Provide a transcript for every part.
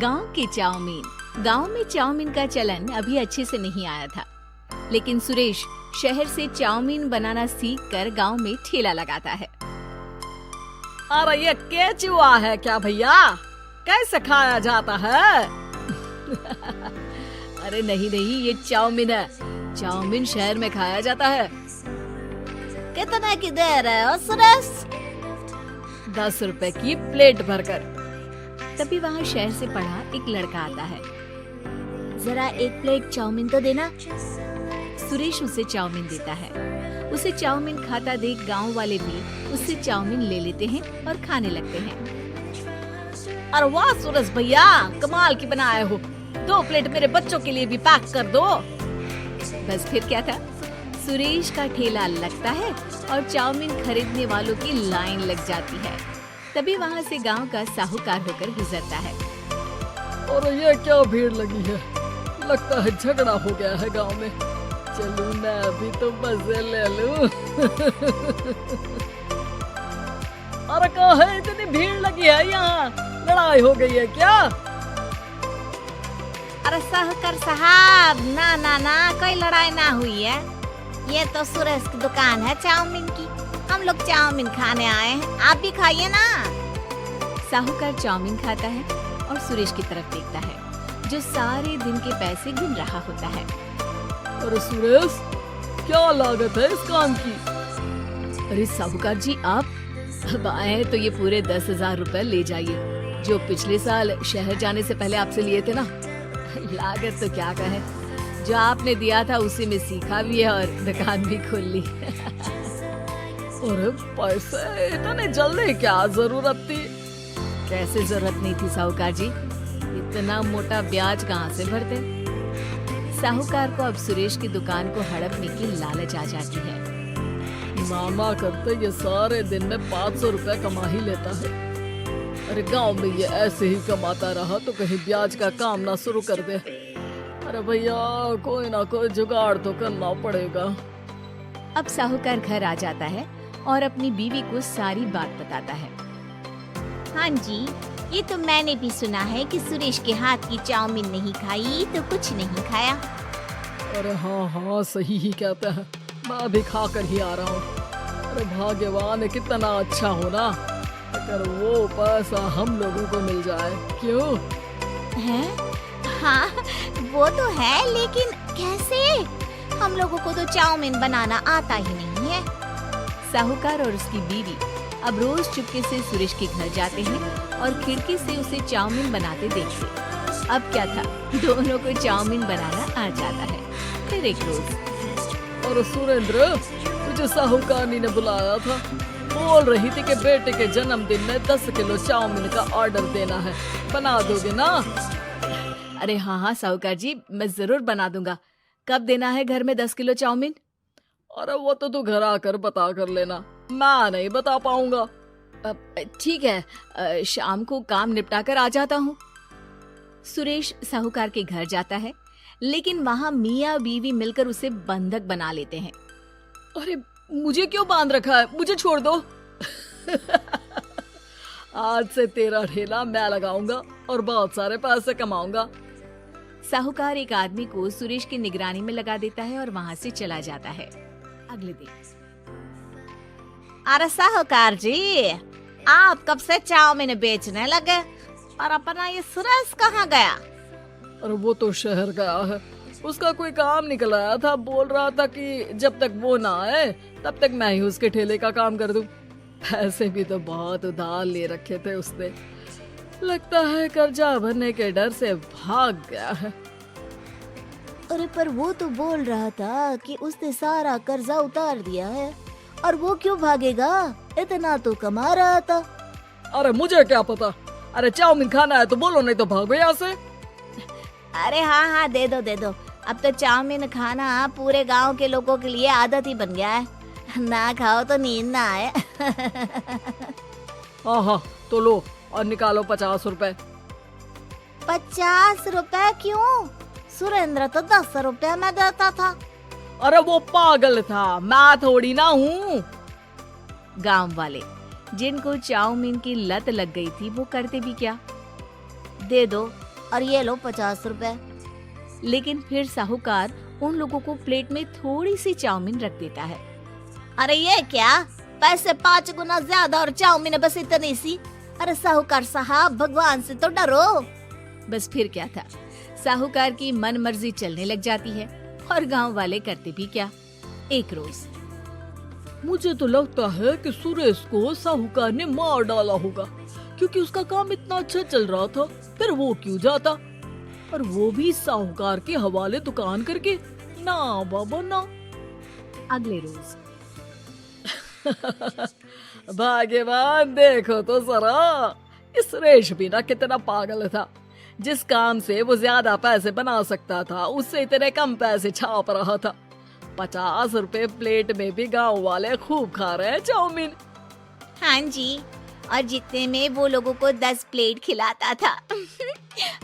गांव के चाउमीन। गांव में चाउमीन का चलन अभी अच्छे से नहीं आया था, लेकिन सुरेश शहर से चाउमीन बनाना सीख कर गाँव में ठेला लगाता है। अरे ये केचुआ है क्या भैया? कैसे खाया जाता है? अरे नहीं नहीं, ये चाउमीन है। चाउमीन शहर में खाया जाता है। कितने की दे रहे हो सुरेश? 10 रुपए की प्लेट भरकर। तभी वहाँ शहर से पढ़ा एक लड़का आता है। जरा एक प्लेट चाउमीन तो देना। सुरेश उसे चाउमीन देता है। उसे चाउमीन खाता देख गांव वाले भी उससे चाउमीन ले लेते हैं और खाने लगते हैं। अरे वाह सुरेश भैया, कमाल की बनाए हो। 2 प्लेट मेरे बच्चों के लिए भी पैक कर दो। बस फिर क्या था, सुरेश का ठेला लगता है और चाउमीन खरीदने वालों की लाइन लग जाती है। तभी वहाँ से गांव का साहूकार होकर गुजरता है। और ये क्या भीड़ लगी है? लगता है झगड़ा हो गया है गांव में। चलूं मैं अभी तो मजे ले लूं। अरे कहाँ है, इतनी भीड़ लगी है यहाँ? लड़ाई हो गई है क्या? अरे साहूकार साहब, ना ना ना, कोई लड़ाई ना हुई है। ये तो सुरेश की दुकान है चाउमीन की। हम लोग चाउमीन खाने आए हैं, आप भी खाइए ना। साहूकार चाउमीन खाता है और सुरेश की तरफ देखता है, जो सारे दिन के पैसे गिन रहा होता है। अरे सुरेश, क्या लागत है इस काम की? अरे साहूकार जी, आप अब आए तो ये पूरे 10,000 रुपए ले जाइए, जो पिछले साल शहर जाने से पहले आपसे लिए थे ना। लागत तो क्या कहे, जो आपने दिया था उसी में सीखा भी है और दुकान भी खोल ली। अरे पैसे इतने जल्दी क्या जरूरत थी? कैसे जरूरत नहीं थी साहूकार जी, इतना मोटा ब्याज कहाँ से भरते। साहूकार को अब सुरेश की दुकान को हड़पने की लालच आ जाती है। मामा करते ये सारे दिन में 500 रुपए कमा ही लेता है। अरे गांव में ये ऐसे ही कमाता रहा तो कहीं ब्याज का काम ना शुरू कर दे। अरे भैया, कोई ना कोई जुगाड़ तो करना पड़ेगा। अब साहूकार घर आ जाता है और अपनी बीवी को सारी बात बताता है। हाँ जी, ये तो मैंने भी सुना है कि सुरेश के हाथ की चाउमीन नहीं खाई तो कुछ नहीं खाया। अरे हाँ हाँ, सही ही कहते हैं। मैं भी खा कर ही आ रहा हूँ। अरे भाग्यवान है, कितना अच्छा हो ना अगर वो पैसा हम लोगों को मिल जाए। क्यों है? हाँ वो तो है, लेकिन कैसे? हम लोगों को तो चाउमीन बनाना आता ही नहीं है। साहूकार और उसकी बीवी अब रोज चुपके से सुरेश के घर जाते हैं और खिड़की से उसे चाउमीन बनाते देखते। अब क्या था, दोनों को चाउमीन बनाना आ जाता है। फिर एक रोज, और सुरेंद्र, तुझे साहूकारनी ने बुलाया था। बोल रही थी कि बेटे के जन्मदिन में 10 किलो चाउमीन का ऑर्डर देना है, बना दोगे ना? अरे हाँ हाँ साहूकार जी, मैं जरूर बना दूंगा। कब देना है घर में 10 किलो चाउमीन? अरे वो तो तू घर आकर बता कर लेना, मैं नहीं बता पाऊंगा। ठीक है, शाम को काम निपटा कर आ जाता हूँ। सुरेश साहूकार के घर जाता है, लेकिन वहाँ मियाँ बीवी मिलकर उसे बंधक बना लेते हैं। अरे मुझे क्यों बांध रखा है? मुझे छोड़ दो। आज से तेरा ठेला मैं लगाऊंगा और बहुत सारे पैसे कमाऊंगा। साहूकार एक आदमी को सुरेश की निगरानी में लगा देता है और वहाँ से चला जाता है। अगले दिन, अरे साहूकार जी, आप कब से चाउमीन बेचने लगे और अपना ये सुरेश कहाँ गया? और वो तो शहर गया है, उसका कोई काम निकल आया था। बोल रहा था कि जब तक वो ना आए तब तक मैं ही उसके ठेले का काम कर दूं। पैसे भी तो बहुत उधार ले रखे थे उसने। लगता है कर्जा भरने के डर से भाग गया है। अरे पर वो तो बोल रहा था कि उसने सारा कर्जा उतार दिया है, और वो क्यों भागेगा? इतना तो कमा रहा था। अरे मुझे क्या पता। अरे चाउमीन खाना है तो बोलो, नहीं तो भागो यहाँ से। अरे हाँ हाँ, दे दो दे दो। अब तो चाउमीन खाना पूरे गांव के लोगों के लिए आदत ही बन गया है। ना खाओ तो नींद ना आए। हाँ हाँ, तो लो और निकालो 50 रुपए। 50 रुपए क्यों? सुरेंद्र तो 10 रुपए में देता था। अरे वो पागल था, मैं थोड़ी ना हूँ। गांव वाले जिनको चाउमीन की लत लग गई थी, वो करते भी क्या, दे दो, और ये लो 50 रुपए। लेकिन फिर साहूकार उन लोगों को प्लेट में थोड़ी सी चाउमीन रख देता है। अरे ये क्या, पैसे 5 गुना ज्यादा और चाउमीन बस इतनी सी। अरे साहूकार साहब, भगवान से तो डरो। बस फिर क्या था, साहूकार की मन मर्जी चलने लग जाती है और गांव वाले करते भी क्या। एक रोज मुझे तो लगता है कि सुरेश को साहूकार ने मार डाला होगा, क्योंकि उसका काम इतना अच्छा चल रहा था, फिर वो क्यों जाता, और वो भी साहूकार के हवाले दुकान करके। ना बाबा ना। अगले रोज भाग्यवान, देखो तो जरा, इस सुरेश भी ना कितना पागल था। जिस काम से वो ज्यादा पैसे बना सकता था, उससे इतने कम पैसे छाप रहा था। 50 रुपए प्लेट में भी गांव वाले खूब खा रहे हैं चाउमीन। हाँ जी, और जितने में वो लोगों को 10 प्लेट खिलाता था।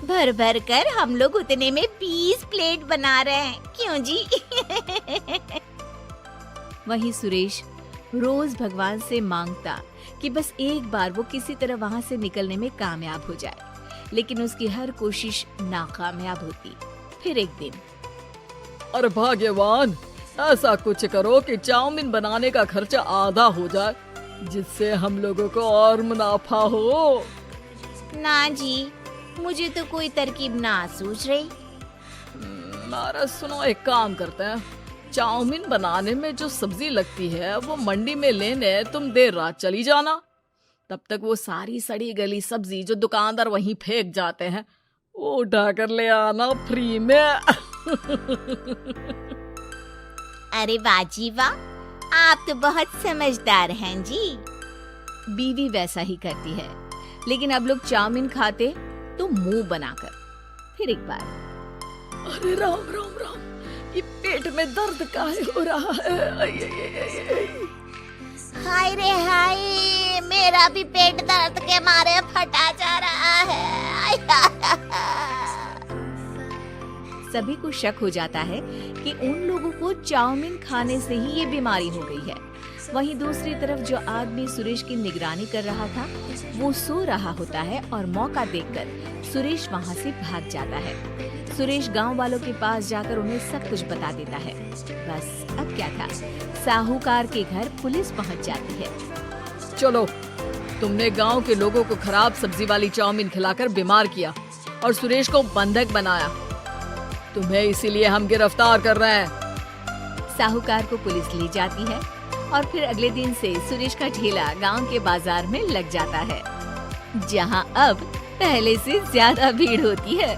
भर भर कर हम लोग उतने में 20 प्लेट बना रहे हैं, क्यों जी? वहीं सुरेश रोज भगवान से मांगता कि बस एक बार वो किसी तरह वहां से निकलने में कामयाब हो जाए, लेकिन उसकी हर कोशिश नाकामयाब होती। फिर एक दिन, अरे भाग्यवान, ऐसा कुछ करो कि चाउमीन बनाने का खर्चा आधा हो जाए, जिससे हम लोगों को और मुनाफा हो। ना जी, मुझे तो कोई तरकीब ना सूझ रही। अरे सुनो, एक काम करते हैं, चाउमीन बनाने में जो सब्जी लगती है वो मंडी में लेने तुम देर रात चली जाना। तब तक वो सारी सड़ी गली सब्जी जो दुकानदार वहीं फेंक जाते हैं, वो उठा कर ले आना फ्री में। अरे वाह जी वाह, आप तो बहुत समझदार हैं जी। बीवी वैसा ही करती है, लेकिन अब लोग चाउमीन खाते तो मुंह बनाकर। फिर एक बार, अरे राम राम राम, ये पेट में दर्द काहे हो रहा है? आई, आई, आई, आई। हाय रे हाय, मेरा भी पेट दर्द के मारे फटा जा रहा है। सभी को शक हो जाता है कि उन लोगों को चाउमीन खाने से ही ये बीमारी हो गई है। वहीं दूसरी तरफ जो आदमी सुरेश की निगरानी कर रहा था, वो सो रहा होता है और मौका देखकर सुरेश वहाँ से भाग जाता है। सुरेश गांव वालों के पास जाकर उन्हें सब कुछ बता देता है। बस अब क्या था, साहूकार के घर पुलिस पहुँच जाती है। चलो, तुमने गांव के लोगों को खराब सब्जी वाली चाउमीन खिलाकर बीमार किया और सुरेश को बंधक बनाया। तुम्हें इसीलिए हम गिरफ्तार कर रहे हैं। साहूकार को पुलिस ले जाती है और फिर अगले दिन से सुरेश का ठेला गांव के बाजार में लग जाता है, जहां अब पहले से ज्यादा भीड़ होती है।